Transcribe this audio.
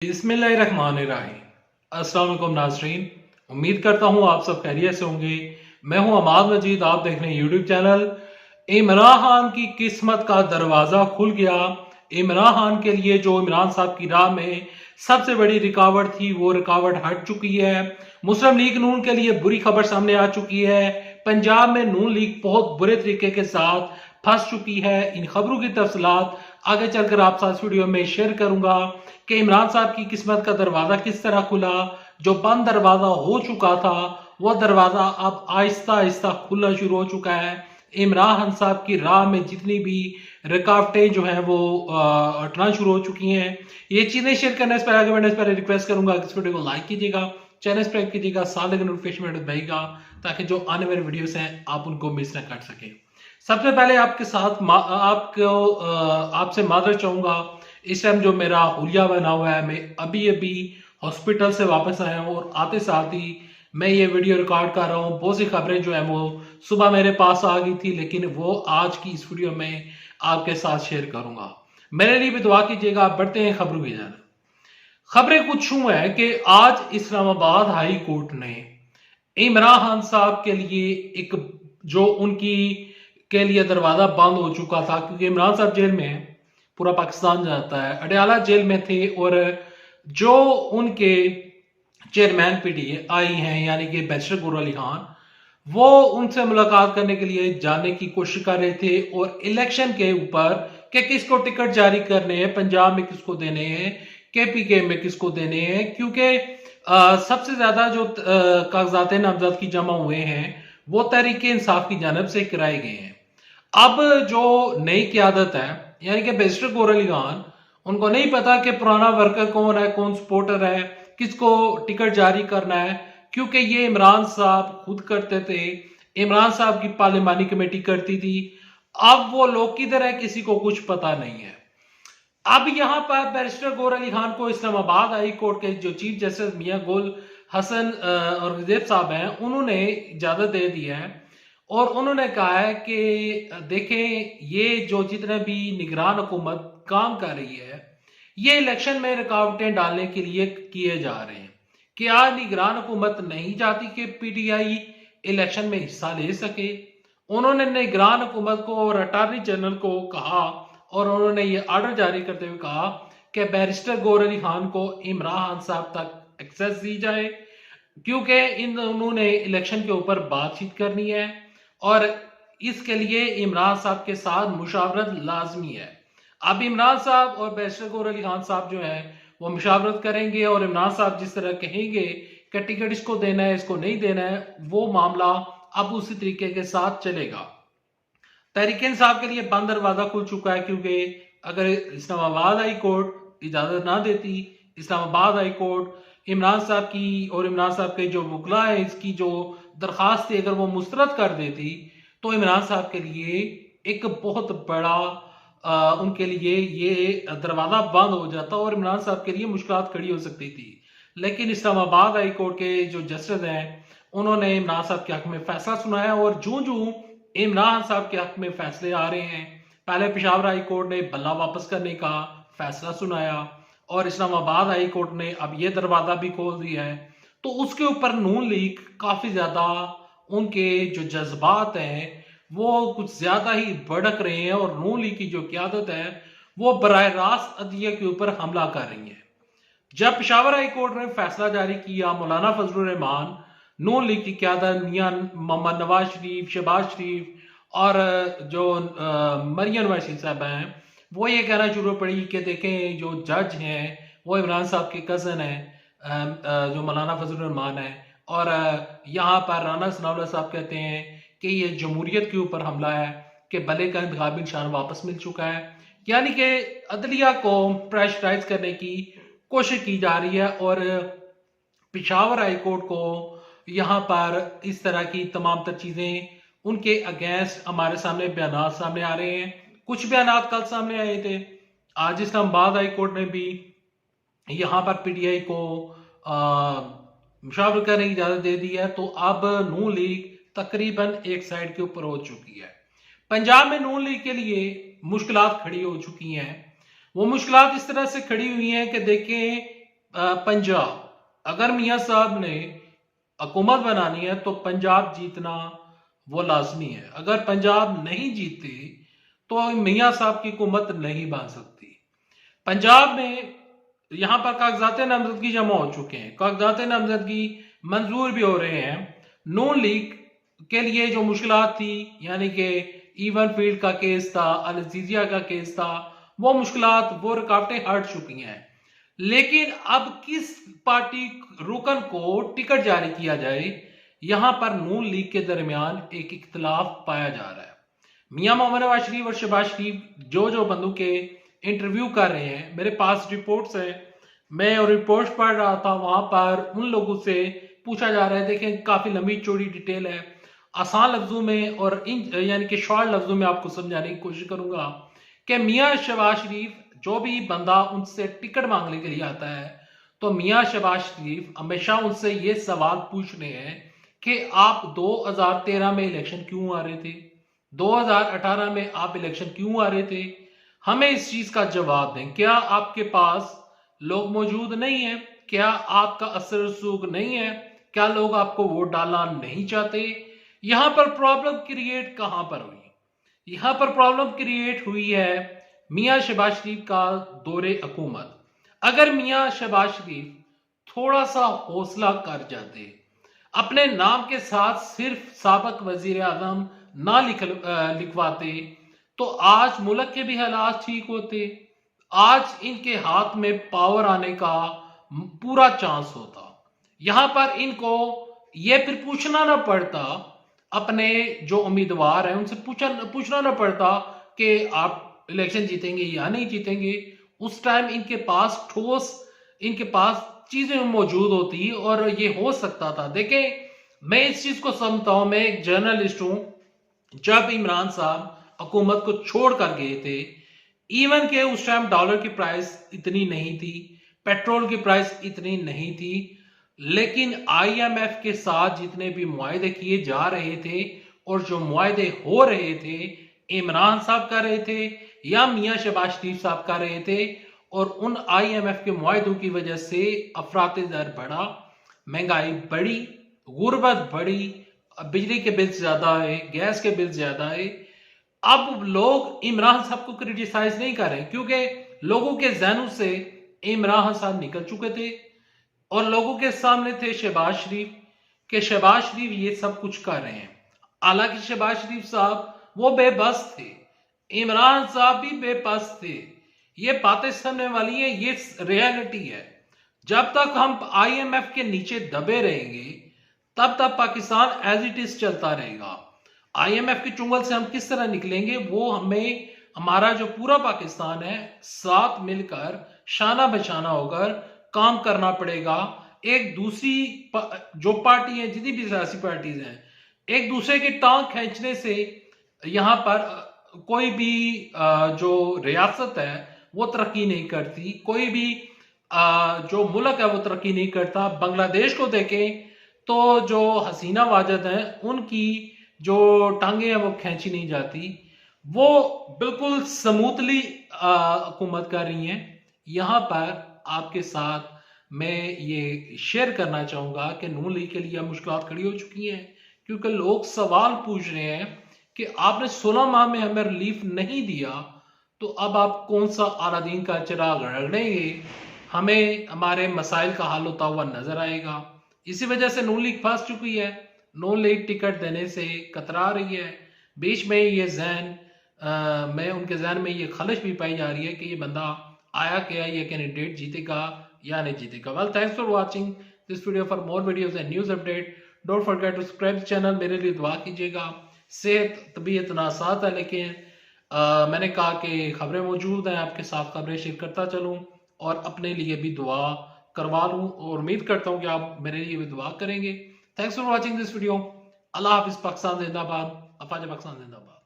बिस्मिल्लाहिर्रहमानिर्रहीम। अस्सलाम वालेकुम नाज़रीन, उम्मीद करता हूँ आप सब खैरियत से होंगे। मैं हूँ अमाद मजीद, आप देख रहे हैं यूट्यूब चैनल। इमरान खान की किस्मत का दरवाज़ा खुल गया। इमरान खान के लिए जो इमरान साहब की राह में सबसे बड़ी रुकावट थी वो रुकावट हट चुकी है। मुस्लिम लीग नून के लिए बुरी खबर सामने आ चुकी है। पंजाब में नून लीग बहुत बुरे तरीके के साथ फंस चुकी है। इन खबरों की तफसीलात आगे चलकर आप साथ वीडियो में शेयर करूंगा कि इमरान साहब की किस्मत का दरवाजा किस तरह खुला। जो बंद दरवाजा हो चुका था वो दरवाजा अब आहिस्ता आहिस्ता खुलना शुरू हो चुका है। इमरान खान साहब की राह में जितनी भी रुकावटें जो हैं वो हटना शुरू हो चुकी हैं। ये चीजें शेयर करने से पहले आगे बढ़ने से पहले रिक्वेस्ट करूंगा कि इस वीडियो को लाइक कीजिएगा, चैनल सब्सक्राइब कीजिएगा, साथ में नोटिफिकेशन बटन दबाइएगा ताकि जो आने वाले वीडियोस हैं आप उनको मिस ना कर सके। सबसे पहले आपके साथ आपसे माजरत चाहूंगा। इस टाइम जो मेरा हुलिया बना हुआ है, मैं अभी अभी हॉस्पिटल से वापस आया हूँ और आते साथ ही मैं ये वीडियो रिकॉर्ड कर रहा हूँ। बहुत सी खबरें जो है वो सुबह मेरे पास आ गई थी, लेकिन वो आज की इस वीडियो में आपके साथ शेयर करूंगा। मेरे लिए भी दुआ कीजिएगा। आप बढ़ते हैं खबरों की जानिब। खबरें कुछ यूं है कि आज इस्लामाबाद हाई कोर्ट ने इमरान खान साहब के लिए एक जो उनकी के लिए दरवाजा बंद हो चुका था, क्योंकि इमरान साहब जेल में है, पूरा पाकिस्तान जानता है, अडयाला जेल में थे और जो उनके चेयरमैन पीटीआई हैं यानी कि बैरिस्टर गौहर अली खान, वो उनसे मुलाकात करने के लिए जाने की कोशिश कर रहे थे और इलेक्शन के ऊपर कि किसको टिकट जारी करने हैं, पंजाब में किसको देने हैं, केपीके में किसको देने हैं, क्योंकि सबसे ज्यादा जो कागजात नामजद की जमा हुए हैं वो तहरीक इंसाफ की जानब से कराए गए हैं। अब जो नई क्यादत है यानी कि बैरिस्टर गौहर अली खान, उनको नहीं पता कि पुराना वर्कर कौन है, कौन सपोर्टर है, किसको टिकट जारी करना है, क्योंकि ये इमरान साहब खुद करते थे, इमरान साहब की पार्लिमानी कमेटी करती थी। अब वो लोग किधर है किसी को कुछ पता नहीं है। अब यहां पर बैरिस्टर गौहर अली खान को इस्लामाबाद हाई कोर्ट के जो चीफ जस्टिस मियां गुल हसन औरंगजेब साहब हैं, उन्होंने इजाजत दे दी है और उन्होंने कहा है कि देखें, ये जो जितने भी निगरान हुकूमत काम कर रही है ये इलेक्शन में रुकावटें डालने के लिए किए जा रहे हैं। क्या निगरान हुकूमत नहीं चाहती कि पीटीआई इलेक्शन में हिस्सा ले सके? उन्होंने निगरान हुकूमत को और अटॉर्नी जनरल को कहा और उन्होंने ये ऑर्डर जारी करते हुए कहा कि बैरिस्टर गौहर अली खान को इमरान खान साहब तक एक्सेस दी जाए, क्योंकि उन्होंने इलेक्शन के ऊपर बातचीत करनी है और इसके लिए इमरान साहब के साथ मुशावरत लाजमी है। अब इमरान साहब और बैरिस्टर गौहर अली खान साहब जो है वो मुशावरत करेंगे और इमरान साहब जिस तरह कहेंगे कि टिकट इसको देना है, इसको नहीं देना है, वो मामला अब उसी तरीके के साथ चलेगा। तहरीक इंसाफ के लिए बंद दरवाजा खुल चुका है, क्योंकि अगर इस्लामाबाद हाई कोर्ट इजाजत ना देती, इस्लामाबाद हाई कोर्ट इमरान साहब की और इमरान साहब के जो वकला है इसकी जो दरखास्त थी अगर वो मुस्तरद कर देती, तो इमरान साहब के लिए एक बहुत बड़ा उनके लिए ये दरवाजा बंद हो जाता और इमरान साहब के लिए मुश्किलात खड़ी हो सकती थी। लेकिन इस्लामाबाद हाई कोर्ट के जो जस्टिस हैं उन्होंने इमरान साहब के हक में फैसला सुनाया और जूं जूं इमरान साहब के हक में फैसले आ रहे हैं, पहले पेशावर हाई कोर्ट ने बल्ला वापस करने का फैसला सुनाया और इस्लामाबाद हाई कोर्ट ने अब ये दरवाजा भी खोल दिया है, तो उसके ऊपर नून लीग काफी ज्यादा उनके जो जज्बात हैं वो कुछ ज्यादा ही भड़क रहे हैं और नून लीग की जो क्यादत है वो बराह रास्त अदलिया के ऊपर हमला कर रही है। जब पेशावर हाई कोर्ट ने फैसला जारी किया, मौलाना फजलुर रहमान नून लीग की क्यादत मियां मोहम्मद नवाज शरीफ, शहबाज शरीफ और जो मरियम नवाज साहब हैं, वो ये कहना शुरू पड़ी कि देखें जो जज हैं वो इमरान साहब के कजन हैं जो मौलाना फजलुर रहमान है, और यहाँ पर राना सनाउल्लाह साहब कहते हैं कि ये जमहूरियत के ऊपर हमला है, कि भले का इंतखाबी निशान वापस मिल चुका है। यानी कि अदलिया को प्रेशराइज करने की कोशिश की जा रही है और पेशावर हाई कोर्ट को यहाँ पर इस तरह की तमाम तर चीजें उनके अगेंस्ट हमारे सामने बयान सामने आ रहे हैं। कुछ बयान कल सामने आए थे, आज इस्लामाबाद हाई कोर्ट ने भी यहाँ पर पीटीआई को मुशावरत करने की इजाजत दे दी है। तो अब नून लीग तकरीबन एक साइड के ऊपर हो चुकी है। पंजाब में नून लीग के लिए मुश्किलात खड़ी हो चुकी हैं। वो मुश्किलात इस तरह से खड़ी हुई हैं कि देखें पंजाब, अगर मियां साहब ने हुकूमत बनानी है तो पंजाब जीतना वो लाजमी है। अगर पंजाब नहीं जीते तो मियां साहब की हुकूमत नहीं बन सकती। पंजाब में यहां पर कागजात नामजदगी जमा हो चुके हैं, कागजात नामजदगी मंजूर भी हो रहे हैं। नून लीग के लिए जो मुश्किलात थी, यानी कि इवन फील्ड का केस था, अल अजीजिया का केस था, वो मुश्किलात, वो रुकावटें हट चुकी हैं। लेकिन अब किस पार्टी रुकन को टिकट जारी किया जाए, यहां पर नून लीग के दरमियान एक इख्तलाफ पाया जा रहा है। मियां मोहम्मद नवाज शरीफ और शहबाज शरीफ जो बंदों के इंटरव्यू कर रहे हैं, मेरे पास रिपोर्ट्स है, मैं और रिपोर्ट्स पढ़ रहा था, वहां पर उन लोगों से पूछा जा रहा है। देखें, काफी लंबी चौड़ी डिटेल है, आसान लफ्जों में और इन यानी कि शॉर्ट लफ्जों में आपको समझाने की कोशिश करूंगा कि मियां शहबाज शरीफ, जो भी बंदा उनसे टिकट मांगने के लिए आता है, तो मियां शहबाज शरीफ हमेशा उनसे ये सवाल पूछ रहे हैं कि आप 2013 में इलेक्शन क्यों आ रहे थे, 2018 में आप इलेक्शन क्यों आ रहे थे, हमें इस चीज का जवाब दें। क्या आपके पास लोग मौजूद नहीं है? क्या आपका असर रसूख नहीं है? क्या लोग आपको वोट डालना नहीं चाहते? यहां पर प्रॉब्लम क्रिएट कहां पर हुई? यहां पर प्रॉब्लम क्रिएट हुई है मियां शहबाज शरीफ का दौरे हुकूमत। अगर मियां शहबाज शरीफ थोड़ा सा हौसला कर जाते, अपने नाम के साथ सिर्फ साबिक वजीर आजम ना लिखवाते, तो आज मुल्क के भी हालात ठीक होते, आज इनके हाथ में पावर आने का पूरा चांस होता। यहां पर इनको यह फिर पूछना ना पड़ता, अपने जो उम्मीदवार हैं उनसे पूछना ना पड़ता कि आप इलेक्शन जीतेंगे या नहीं जीतेंगे। उस टाइम इनके पास इनके पास चीजें मौजूद होती और ये हो सकता था। देखें, मैं इस चीज को समझता हूं, मैं एक जर्नलिस्ट हूं। जब इमरान साहब हुकूमत को छोड़ कर गए थे, इवन के उस टाइम डॉलर की प्राइस इतनी नहीं थी, पेट्रोल की प्राइस इतनी नहीं थी, लेकिन आईएमएफ के साथ जितने भी मुआहदे किए जा रहे थे और जो मुआहदे हो रहे थे, इमरान साहब कर रहे थे या मियां शहबाज शरीफ साहब कर रहे थे, और उन आईएमएफ के मुआहदों की वजह से अफरात दर बढ़ा, महंगाई बढ़ी, गुर्बत बढ़ी, बिजली के बिल ज्यादा है, गैस के बिल ज्यादा है। अब लोग इमरान साहब को क्रिटिसाइज नहीं कर रहे क्योंकि लोगों के जहनों से इमरान साहब निकल चुके थे और लोगों के सामने थे शहबाज शरीफ, के शहबाज शरीफ ये सब कुछ कर रहे हैं। हालांकि शहबाज शरीफ साहब वो बेबस थे, इमरान साहब भी बेबस थे। ये बातें समझने वाली है, ये रियलिटी है। जब तक हम आईएमएफ के नीचे दबे रहेंगे तब तक पाकिस्तान एज इट इज चलता रहेगा। आईएमएफ के चुंगल से हम किस तरह निकलेंगे, वो हमें, हमारा जो पूरा पाकिस्तान है, साथ मिलकर शाना बशाना होकर काम करना पड़ेगा। एक दूसरी जो पार्टी है, जितनी भी सियासी पार्टीज हैं, एक दूसरे की टांग खींचने से यहां पर कोई भी जो रियासत है वो तरक्की नहीं करती, कोई भी जो मुल्क है वो तरक्की नहीं करता। बांग्लादेश को देखें तो जो हसीना वाजद हैं, उनकी जो टांगे हैं वो खींची नहीं जाती, वो बिल्कुल स्मूथली हुकूमत कर रही हैं। यहां पर आपके साथ मैं ये शेयर करना चाहूंगा कि नून लीग के लिए मुश्किल खड़ी हो चुकी हैं, क्योंकि लोग सवाल पूछ रहे हैं कि आपने 16 माह में हमें रिलीफ नहीं दिया, तो अब आप कौन सा अलादीन का चिराग रगड़ेंगे? हमें हमारे मसाइल का हल होता हुआ नजर आएगा। इसी वजह से नून लीग फंस चुकी है, नून लीग टिकट देने से कतरा रही है। बीच में ये में उनके जहन में ये खलश भी पाई जा रही है कि ये बंदा आया क्या, ये कैंडिडेट जीतेगा या नहीं जीतेगा। Well, thanks for watching this video. For more videos and news update, don't forget to subscribe channel. मेरे लिए दुआ कीजिएगा। सेहत तबीयत नासात है, लेकिन मैंने कहा कि खबरें मौजूद हैं, आपके साथ खबरें शेयर करता चलूं और अपने लिए भी दुआ करवा लूं, और उम्मीद करता हूं कि आप मेरे लिए भी दुआ करेंगे। Thanks for watching this video. Allah हाफिज। पाकिस्तान जिंदाबाद। अफवाज पाकिस्तान जिंदाबाद।